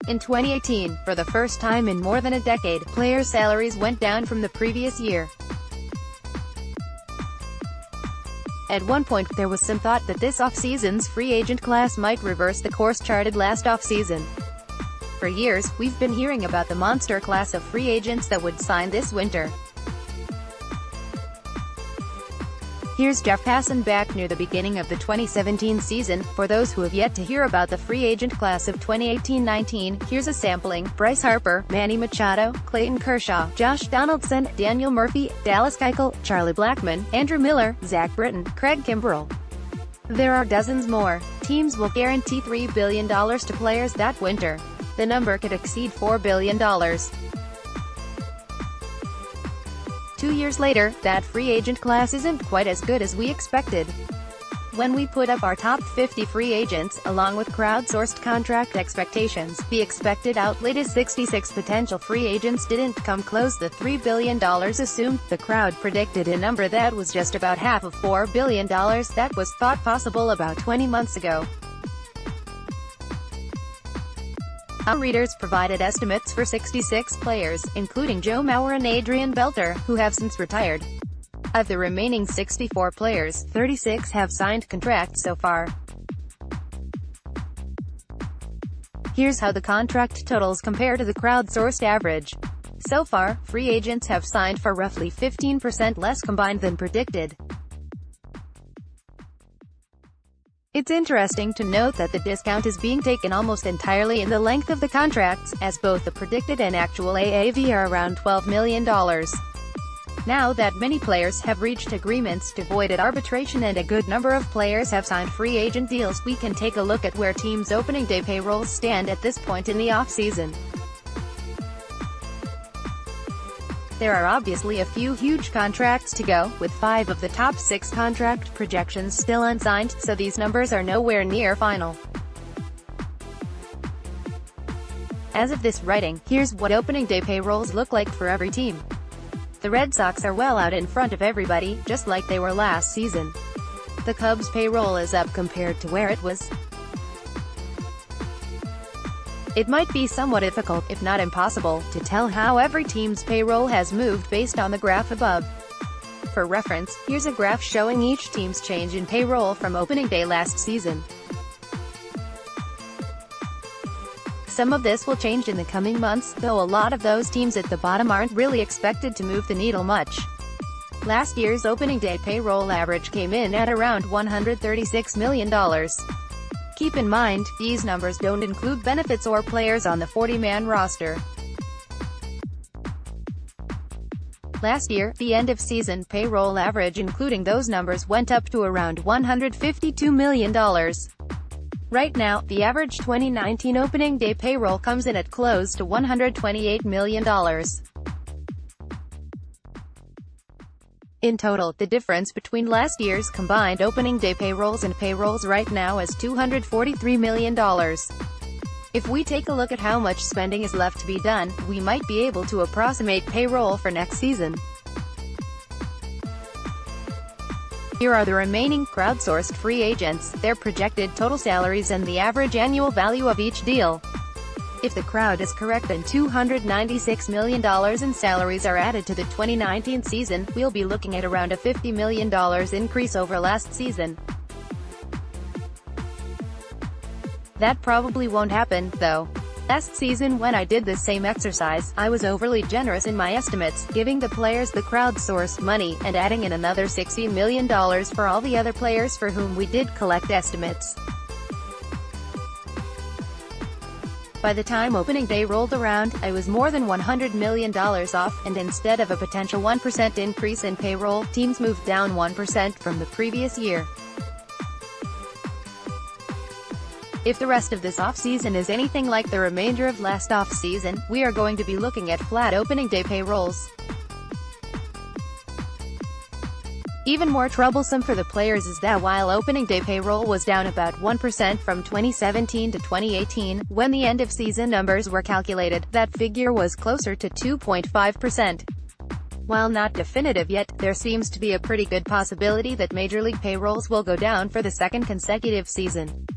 In 2018, for the first time in more than a decade, players' salaries went down from the previous year. At one point, there was some thought that this offseason's free agent class might reverse the course charted last offseason. For years, we've been hearing about the monster class of free agents that would sign this winter. Here's Jeff Passan back near the beginning of the 2017 season. For those who have yet to hear about the free agent class of 2018-19, here's a sampling: Bryce Harper, Manny Machado, Clayton Kershaw, Josh Donaldson, Daniel Murphy, Dallas Keuchel, Charlie Blackmon, Andrew Miller, Zach Britton, Craig Kimbrell. There are dozens more. Teams will guarantee $3 billion to players that winter. The number could exceed $4 billion. 2 years later, that free agent class isn't quite as good as we expected. When we put up our top 50 free agents, along with crowdsourced contract expectations, the expected outlay is 66 potential free agents didn't come close. The $3 billion assumed. The crowd predicted a number that was just about half of $4 billion that was thought possible about 20 months ago. Our readers provided estimates for 66 players, including Joe Mauer and Adrian Beltre, who have since retired. Of the remaining 64 players, 36 have signed contracts so far. Here's how the contract totals compare to the crowdsourced average. So far, free agents have signed for roughly 15% less combined than predicted. It's interesting to note that the discount is being taken almost entirely in the length of the contracts, as both the predicted and actual AAV are around $12 million. Now that many players have reached agreements to avoid arbitration and a good number of players have signed free agent deals, we can take a look at where teams' opening day payrolls stand at this point in the offseason. There are obviously a few huge contracts to go, with 5 of the top 6 contract projections still unsigned, so these numbers are nowhere near final. As of this writing, here's what opening day payrolls look like for every team. The Red Sox are well out in front of everybody, just like they were last season. The Cubs' payroll is up compared to where it was. It might be somewhat difficult, if not impossible, to tell how every team's payroll has moved based on the graph above. For reference, here's a graph showing each team's change in payroll from opening day last season. Some of this will change in the coming months, though a lot of those teams at the bottom aren't really expected to move the needle much. Last year's opening day payroll average came in at around $136 million. Keep in mind, these numbers don't include benefits or players on the 40-man roster. Last year, the end-of-season payroll average including those numbers went up to around $152 million. Right now, the average 2019 opening day payroll comes in at close to $128 million. In total, the difference between last year's combined opening day payrolls and payrolls right now is $243 million. If we take a look at how much spending is left to be done, we might be able to approximate payroll for next season. Here are the remaining crowdsourced free agents, their projected total salaries and the average annual value of each deal. If the crowd is correct and $296 million in salaries are added to the 2019 season, we'll be looking at around a $50 million increase over last season. That probably won't happen, though. Last season when I did this same exercise, I was overly generous in my estimates, giving the players the crowdsourced money, and adding in another $60 million for all the other players for whom we did collect estimates. By the time opening day rolled around, I was more than $100 million off, and instead of a potential 1% increase in payroll, teams moved down 1% from the previous year. If the rest of this offseason is anything like the remainder of last offseason, we are going to be looking at flat opening day payrolls. Even more troublesome for the players is that while opening day payroll was down about 1% from 2017 to 2018, when the end-of-season numbers were calculated, that figure was closer to 2.5%. While not definitive yet, there seems to be a pretty good possibility that Major League payrolls will go down for the second consecutive season.